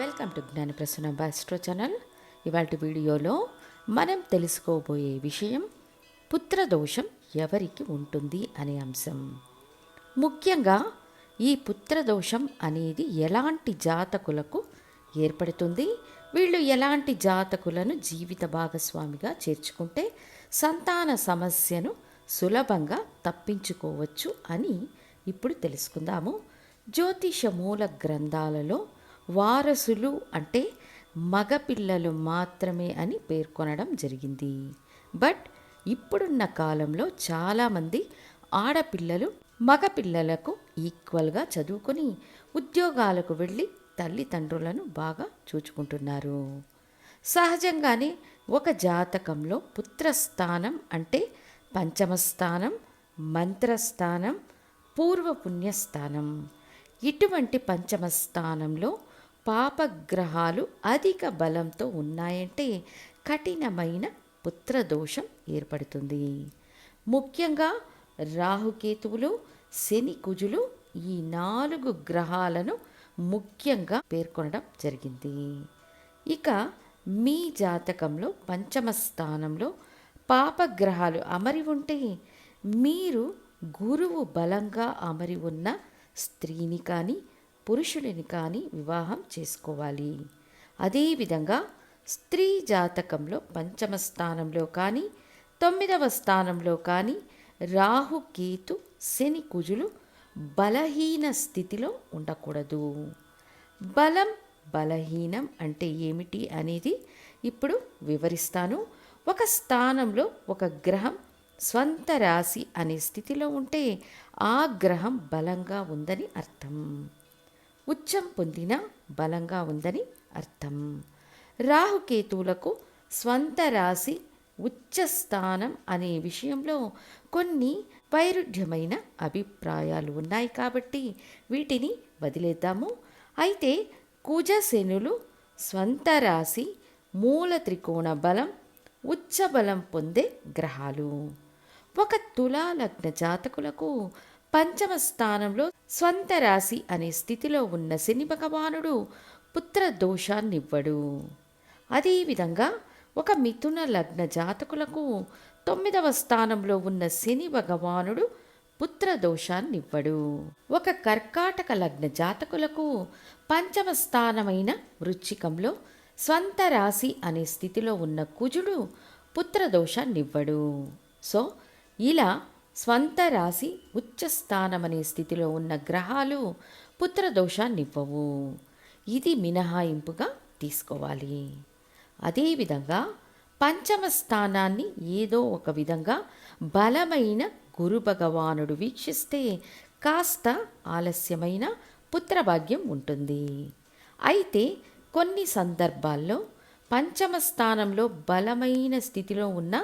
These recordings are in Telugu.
వెల్కమ్ టు జ్ఞాన ప్రసన్న ఆస్ట్రో ఛానల్. ఇవాళ వీడియోలో మనం తెలుసుకోబోయే విషయం పుత్రదోషం ఎవరికి ఉంటుంది అనే అంశం. ముఖ్యంగా ఈ పుత్రదోషం అనేది ఎలాంటి జాతకులకు ఏర్పడుతుంది, వీళ్ళు ఎలాంటి జాతకులను జీవిత భాగస్వామిగా చేర్చుకుంటే సంతాన సమస్యను సులభంగా తప్పించుకోవచ్చు అని ఇప్పుడు తెలుసుకుందాము. జ్యోతిష మూల గ్రంథాలలో వారసులు అంటే మగపిల్లలు మాత్రమే అని పేర్కొనడం జరిగింది. బట్ ఇప్పుడున్న కాలంలో చాలామంది ఆడపిల్లలు మగపిల్లలకు ఈక్వల్గా చదువుకొని ఉద్యోగాలకు వెళ్ళి తల్లిదండ్రులను బాగా చూచుకుంటున్నారు. సహజంగానే ఒక జాతకంలో పుత్రస్థానం అంటే పంచమస్థానం, మంత్రస్థానం, పూర్వపుణ్యస్థానం. ఇటువంటి పంచమస్థానంలో పాపగ్రహాలు అధిక బలంతో ఉన్నాయంటే కఠినమైన పుత్రదోషం ఏర్పడుతుంది. ముఖ్యంగా రాహుకేతువులు, శని, కుజులు ఈ 4 గ్రహాలను ముఖ్యంగా పేర్కొనడం జరిగింది. ఇక మీ జాతకంలో పంచమ స్థానంలో పాపగ్రహాలు అమరి ఉంటే మీరు గురువు బలంగా అమరి ఉన్న స్త్రీని కానీ పురుషుడిని కానీ వివాహం చేసుకోవాలి. అదేవిధంగా స్త్రీ జాతకంలో పంచమ స్థానంలో కానీ 9వ స్థానంలో కానీ రాహు, కేతు, శని, కుజులు బలహీన స్థితిలో ఉండకూడదు. బలం, బలహీనం అంటే ఏమిటి అనేది ఇప్పుడు వివరిస్తాను. ఒక స్థానంలో ఒక గ్రహం స్వంత రాశి అనే స్థితిలో ఉంటే ఆ గ్రహం బలంగా ఉందని అర్థం. ఉచ్చం పొందిన బలంగా ఉందని అర్థం. రాహుకేతువులకు స్వంత రాశి ఉచ్చస్థానం అనే విషయంలో కొన్ని వైరుధ్యమైన అభిప్రాయాలు ఉన్నాయి కాబట్టి వీటిని వదిలేద్దాము. అయితే కుజశనులు స్వంత రాశి మూల త్రికోణ బలం ఉచ్చ బలం పొందే గ్రహాలు. ఒక తులా లగ్న జాతకులకు పంచమ స్థానంలో స్వంత రాశి అనే స్థితిలో ఉన్న శని భగవానుడు పుత్ర దోషాన్నివ్వడు. అదేవిధంగా ఒక మిథున లగ్న జాతకులకు 9వ స్థానంలో ఉన్న శని భగవానుడు పుత్ర దోషాన్నివ్వడు. ఒక కర్కాటక లగ్న జాతకులకు పంచమ స్థానమైన వృశ్చికంలో స్వంత రాశి అనే స్థితిలో ఉన్న కుజుడు పుత్రదోషాన్నివ్వడు. సో ఇలా స్వంత రాశి ఉచ్చస్థానమనే స్థితిలో ఉన్న గ్రహాలు పుత్రదోషాన్నివ్వవు. ఇది మినహాయింపుగా తీసుకోవాలి. అదేవిధంగా పంచమ స్థానాన్ని ఏదో ఒక విధంగా బలమైన గురు భగవానుడు వీక్షిస్తే కాస్త ఆలస్యమైన పుత్రభాగ్యం ఉంటుంది. అయితే కొన్ని సందర్భాల్లో పంచమ స్థానంలో బలమైన స్థితిలో ఉన్న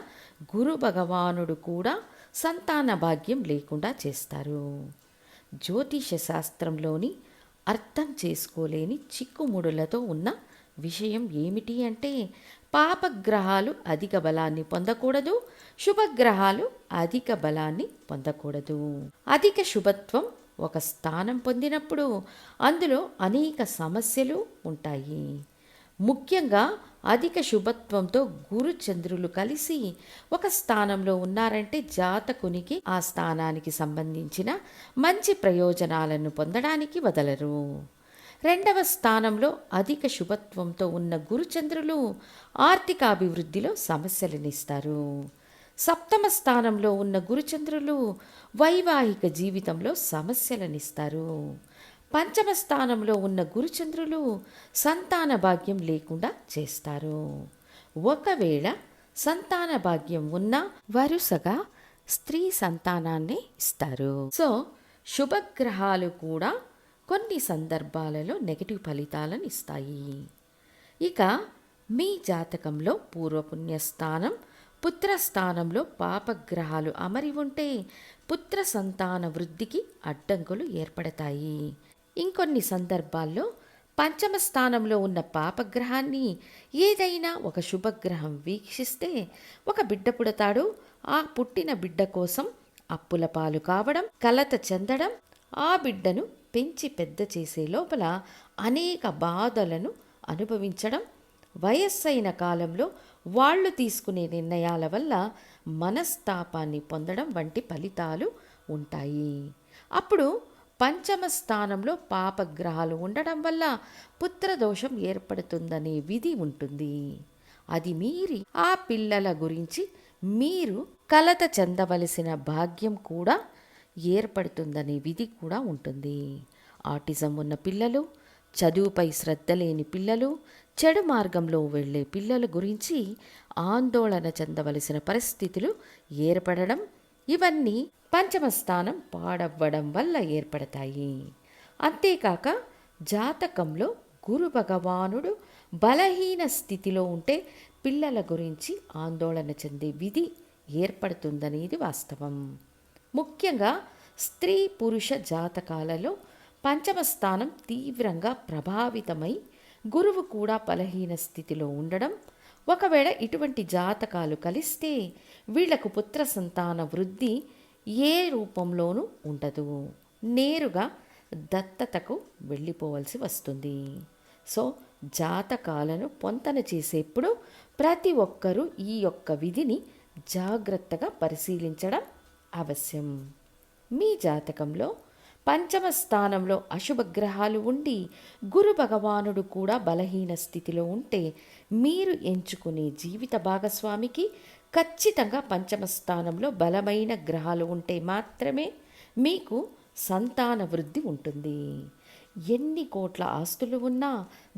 గురు భగవానుడు కూడా సంతాన భాగ్యం లేకుండా చేస్తారు. జ్యోతిష శాస్త్రంలోని అర్థం చేసుకోలేని చిక్కుముడులతో ఉన్న విషయం ఏమిటి అంటే పాపగ్రహాలు అధిక బలాన్ని పొందకూడదు, శుభగ్రహాలు అధిక బలాన్ని పొందకూడదు. అధిక శుభత్వం ఒక స్థానం పొందినప్పుడు అందులో అనేక సమస్యలు ఉంటాయి. ముఖ్యంగా అధిక శుభత్వంతో గురు చంద్రులు కలిసి ఒక స్థానంలో ఉన్నారంటే జాతకునికి ఆ స్థానానికి సంబంధించిన మంచి ప్రయోజనాలను పొందడానికి వదలరు. 2వ స్థానంలో అధిక శుభత్వంతో ఉన్న గురుచంద్రులు ఆర్థిక అభివృద్ధిలో సమస్యలనిస్తారు. 7వ స్థానంలో ఉన్న గురుచంద్రులు వైవాహిక జీవితంలో సమస్యలనిస్తారు. 5వ స్థానంలో ఉన్న గురుచంద్రులు సంతాన భాగ్యం లేకుండా చేస్తారు. ఒకవేళ సంతాన భాగ్యం ఉన్నా వరుసగా స్త్రీ సంతానాన్ని ఇస్తారు. సో శుభగ్రహాలు కూడా కొన్ని సందర్భాలలో నెగిటివ్ ఫలితాలను ఇస్తాయి. ఇక మీ జాతకంలో పూర్వపుణ్యస్థానం పుత్రస్థానంలో పాపగ్రహాలు అమరి ఉంటే పుత్ర సంతాన వృద్ధికి అడ్డంకులు ఏర్పడతాయి. ఇంకొన్ని సందర్భాల్లో పంచమ స్థానంలో ఉన్న పాపగ్రహాన్ని ఏదైనా ఒక శుభగ్రహం వీక్షిస్తే ఒక బిడ్డ పుడతాడు. ఆ పుట్టిన బిడ్డ కోసం అప్పుల పాలు కావడం, కలత చెందడం, ఆ బిడ్డను పెంచి పెద్ద చేసే లోపల అనేక బాధలను అనుభవించడం, వయస్సైన కాలంలో వాళ్ళు తీసుకునే నిర్ణయాల వల్ల మనస్తాపాన్ని పొందడం వంటి ఫలితాలు ఉంటాయి. అప్పుడు పంచమ స్థానంలో పాపగ్రహాలు ఉండడం వల్ల పుత్రదోషం ఏర్పడుతుందనే విధి ఉంటుంది. అది మీరి ఆ పిల్లల గురించి మీరు కలత చెందవలసిన భాగ్యం కూడా ఏర్పడుతుందనే విధి కూడా ఉంటుంది. ఆటిజం ఉన్న పిల్లలు, చదువుపై శ్రద్ధ లేని పిల్లలు, చెడు మార్గంలో వెళ్ళే పిల్లల గురించి ఆందోళన చెందవలసిన పరిస్థితులు ఏర్పడడం, ఇవన్నీ పంచమ స్థానం పాడవ్వడం వల్ల ఏర్పడతాయి. అంతేకాక జాతకంలో గురు భగవానుడు బలహీన స్థితిలో ఉంటే పిల్లల గురించి ఆందోళన చెందే విధి ఏర్పడుతుందనేది వాస్తవం. ముఖ్యంగా స్త్రీ పురుష జాతకాలలో పంచమ స్థానం తీవ్రంగా ప్రభావితమై గురువు కూడా బలహీన స్థితిలో ఉండడం, ఒకవేళ ఇటువంటి జాతకాలు కలిస్తే వీళ్లకు పుత్ర సంతాన వృద్ధి ఏ రూపంలోనూ ఉండదు. నేరుగా దత్తతకు వెళ్ళిపోవలసి వస్తుంది. సో జాతకాలను పొంతన చేసేప్పుడు ప్రతి ఒక్కరూ ఈ యొక్క విధిని జాగ్రత్తగా పరిశీలించడం అవశ్యం. మీ జాతకంలో పంచమ స్థానంలో అశుభగ్రహాలు ఉండి గురు భగవానుడు కూడా బలహీన స్థితిలో ఉంటే మీరు ఎంచుకునే జీవిత భాగస్వామికి ఖచ్చితంగా పంచమ స్థానంలో బలమైన గ్రహాలు ఉంటే మాత్రమే మీకు సంతాన వృద్ధి ఉంటుంది. ఎన్ని కోట్ల ఆస్తులు ఉన్నా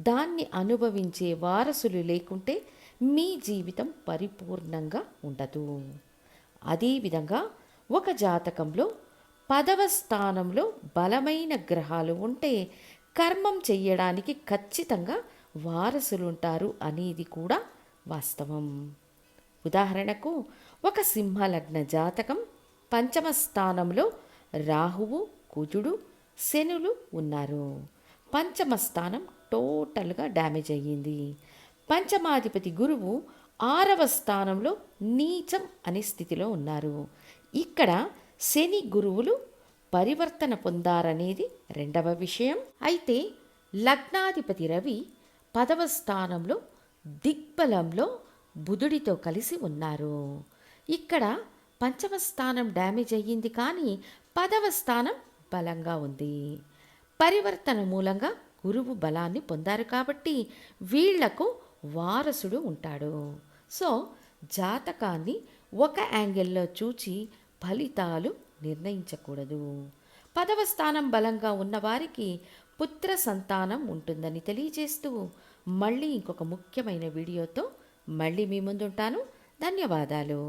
దాన్ని అనుభవించే వారసులు లేకుంటే మీ జీవితం పరిపూర్ణంగా ఉండదు. అదేవిధంగా ఒక జాతకంలో 10వ స్థానంలో బలమైన గ్రహాలు ఉంటే కర్మం చెయ్యడానికి ఖచ్చితంగా వారసులుంటారు అనేది కూడా వాస్తవం. ఉదాహరణకు ఒక సింహలగ్న జాతకం పంచమ స్థానంలో రాహువు, కుజుడు, శనులు ఉన్నారు. పంచమ స్థానం టోటల్గా డ్యామేజ్ అయ్యింది. పంచమాధిపతి గురువు 6వ స్థానంలో నీచం అనే స్థితిలో ఉన్నారు. ఇక్కడ శని గురువులు పరివర్తన పొందారనేది రెండవ విషయం. అయితే లగ్నాధిపతి రవి 10వ స్థానంలో దిగ్బలంలో బుధుడితో కలిసి ఉన్నారు. ఇక్కడ పంచమ స్థానం డ్యామేజ్ అయ్యింది, కానీ 10వ స్థానం బలంగా ఉంది. పరివర్తన మూలంగా గురువు బలాన్ని పొందారు కాబట్టి వీళ్లకు వారసుడు ఉంటాడు. సో జాతకాన్ని ఒక యాంగిల్లో చూచి ఫలితాలు నిర్ణయించకూడదు. 10వ స్థానం బలంగా ఉన్నవారికి పుత్ర సంతానం ఉంటుందని తెలియజేస్తూ మళ్ళీ ఇంకొక ముఖ్యమైన వీడియోతో మళ్ళీ మీ ముందుంటాను. ధన్యవాదాలు.